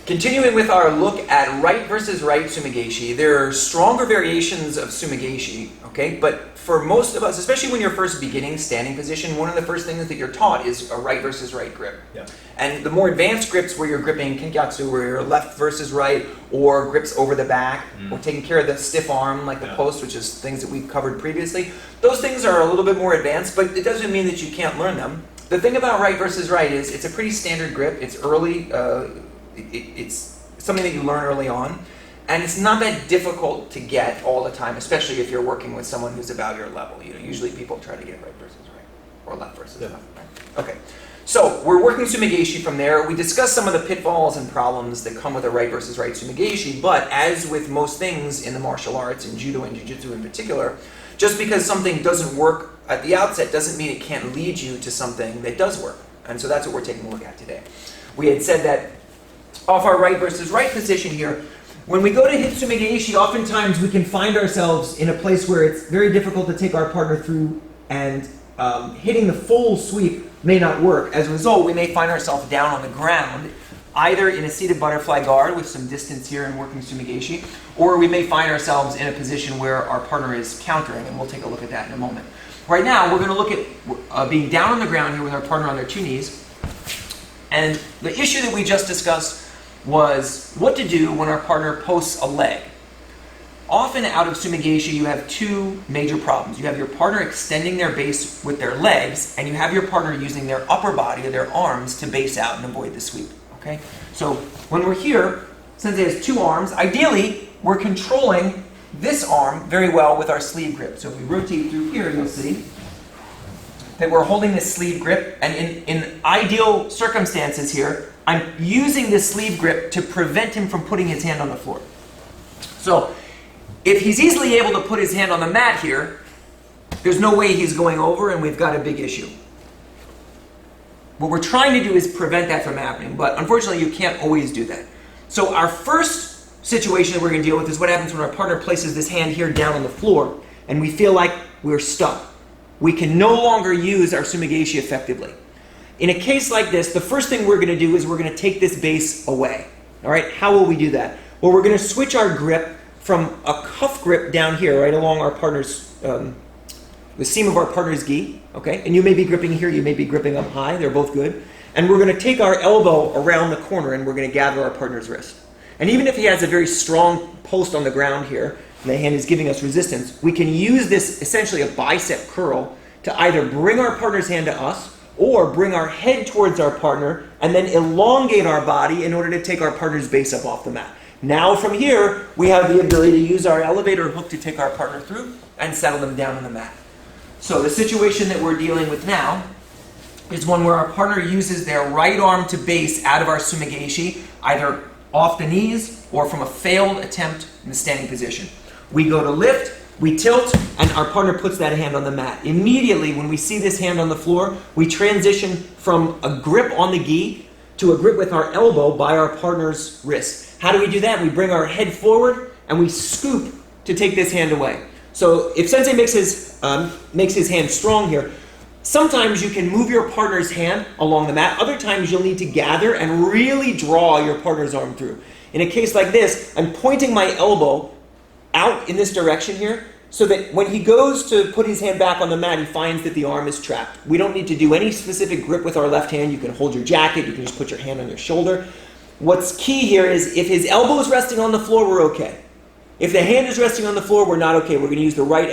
Continuing with our look at right versus right Sumi-gaeshi, there are stronger variations of Sumi-gaeshi, okay? But for most of us, especially when you're first beginning standing position, one of the first things that you're taught is a right versus right grip. Yeah. And the more advanced grips where you're gripping kenkyatsu, where you're left versus right, or grips over the back, or taking care of the stiff arm like the post, which is things that we've covered previously, those things are a little bit more advanced, but it doesn't mean that you can't learn them. The thing about right versus right is it's a pretty standard grip. It's early. It's something that you learn early on, and it's not that difficult to get all the time, especially if you're working with someone who's about your level. You know, usually people try to get right versus right, or left versus left. Right? Okay, so we're working Sumi-gaeshi from there. We discussed some of the pitfalls and problems that come with a right versus right Sumi-gaeshi, but as with most things in the martial arts, in judo and jiu-jitsu in particular, just because something doesn't work at the outset doesn't mean it can't lead you to something that does work. And so that's what we're taking a look at today. We had said that off our right versus right position here, when we go to hit Sumi-gaeshi, oftentimes we can find ourselves in a place where it's very difficult to take our partner through, and hitting the full sweep may not work. As a result, we may find ourselves down on the ground, either in a seated butterfly guard with some distance here and working Sumi-gaeshi, or we may find ourselves in a position where our partner is countering, and we'll take a look at that in a moment. Right now, we're going to look at being down on the ground here with our partner on their two knees. And the issue that we just discussed was what to do when our partner posts a leg. Often out of Sumi-gaeshi, you have two major problems. You have your partner extending their base with their legs, and you have your partner using their upper body or their arms to base out and avoid the sweep. Okay? So when we're here, Sensei has two arms. Ideally, we're controlling this arm very well with our sleeve grip. So if we rotate through here, you'll see that we're holding this sleeve grip, and in ideal circumstances here, I'm using this sleeve grip to prevent him from putting his hand on the floor. So if he's easily able to put his hand on the mat here, there's no way he's going over, and we've got a big issue. What we're trying to do is prevent that from happening, but unfortunately you can't always do that. So our first situation that we're going to deal with is what happens when our partner places this hand here down on the floor, and we feel like we're stuck. We can no longer use our Sumi-gaeshi effectively. In a case like this, the first thing we're going to do is we're going to take this base away. All right, how will we do that? Well, we're going to switch our grip from a cuff grip down here, right along our partner's, the seam of our partner's gi, okay? And you may be gripping here, you may be gripping up high, they're both good. And we're going to take our elbow around the corner and we're going to gather our partner's wrist. And even if he has a very strong post on the ground here, and the hand is giving us resistance, we can use this, essentially a bicep curl, to either bring our partner's hand to us, or bring our head towards our partner and then elongate our body in order to take our partner's base up off the mat. Now from here, we have the ability to use our elevator hook to take our partner through and settle them down on the mat. So the situation that we're dealing with now is one where our partner uses their right arm to base out of our Sumi-gaeshi, either off the knees or from a failed attempt in the standing position. We go to lift, we tilt, and our partner puts that hand on the mat. Immediately, when we see this hand on the floor, we transition from a grip on the gi to a grip with our elbow by our partner's wrist. How do we do that? We bring our head forward and we scoop to take this hand away. So if Sensei makes his hand strong here, sometimes you can move your partner's hand along the mat. Other times you'll need to gather and really draw your partner's arm through. In a case like this, I'm pointing my elbow out in this direction here, so that when he goes to put his hand back on the mat, he finds that the arm is trapped. We don't need to do any specific grip with our left hand. You can hold your jacket, you can just put your hand on your shoulder. What's key here is if his elbow is resting on the floor, we're okay. If the hand is resting on the floor, we're not okay. We're going to use the right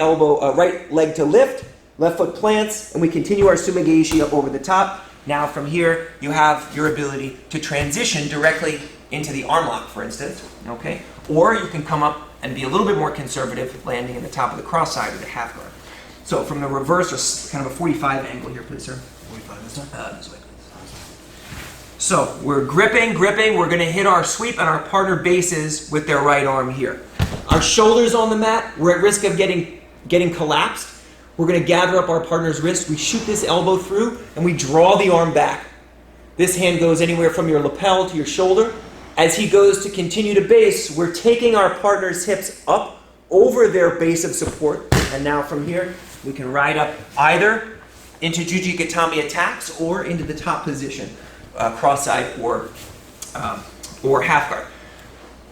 leg to lift, left foot plants, and we continue our Sumi-gaeshi up over the top. Now from here, you have your ability to transition directly into the arm lock, for instance, okay? Or you can come up and be a little bit more conservative, landing in the top of the cross side or the half guard. So from the reverse, or kind of a 45 angle here, please, sir. 45 this way? This way, please. So we're gripping, we're going to hit our sweep, and our partner bases with their right arm here. Our shoulders on the mat, we're at risk of getting collapsed. We're going to gather up our partner's wrist, we shoot this elbow through, and we draw the arm back. This hand goes anywhere from your lapel to your shoulder. As he goes to continue to base, we're taking our partner's hips up over their base of support. And now from here, we can ride up either into Juji-gatame attacks or into the top position, cross-side or or half guard.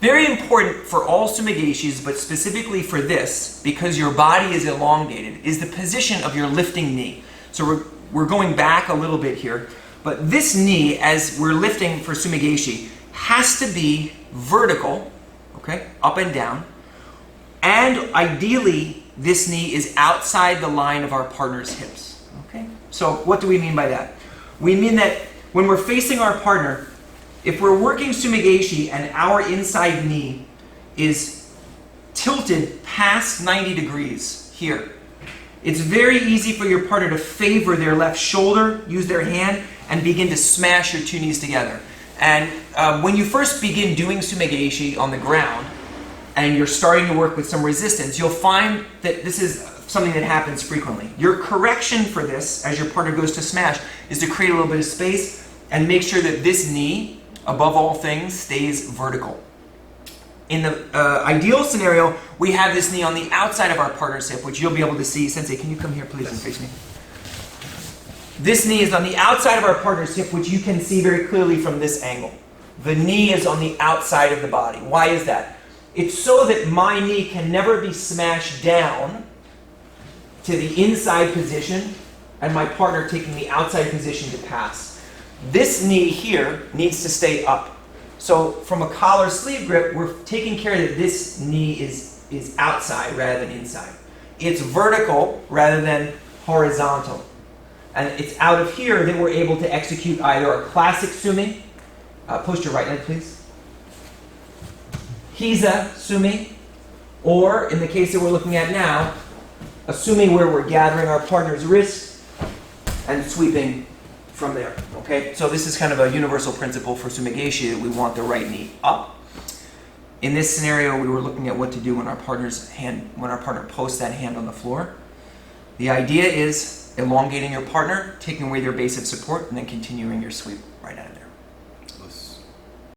Very important for all Sumi-gaeshis, but specifically for this, because your body is elongated, is the position of your lifting knee. So we're going back a little bit here, but this knee, as we're lifting for Sumi-gaeshi, has to be vertical, okay, up and down, and ideally this knee is outside the line of our partner's hips. Okay? So what do we mean by that? We mean that when we're facing our partner, if we're working Sumi-gaeshi and our inside knee is tilted past 90 degrees here, it's very easy for your partner to favor their left shoulder, use their hand, and begin to smash your two knees together. And when you first begin doing Sumi-gaeshi on the ground, and you're starting to work with some resistance, you'll find that this is something that happens frequently. Your correction for this, as your partner goes to smash, is to create a little bit of space and make sure that this knee, above all things, stays vertical. In the ideal scenario, we have this knee on the outside of our partner's hip, which you'll be able to see. Sensei, can you come here please and face me? This knee is on the outside of our partner's hip, which you can see very clearly from this angle. The knee is on the outside of the body. Why is that? It's so that my knee can never be smashed down to the inside position and my partner taking the outside position to pass. This knee here needs to stay up. So from a collar sleeve grip, we're taking care that this knee is outside rather than inside. It's vertical rather than horizontal. And it's out of here that we're able to execute either a classic sumi, post your right leg please, Hiza sumi, or in the case that we're looking at now, a sumi where we're gathering our partner's wrist and sweeping from there. Okay, so this is kind of a universal principle for Sumi-gaeshi that we want the right knee up. In this scenario, we were looking at what to do when our partner posts that hand on the floor. The idea is elongating your partner, taking away their base of support, and then continuing your sweep right out of there.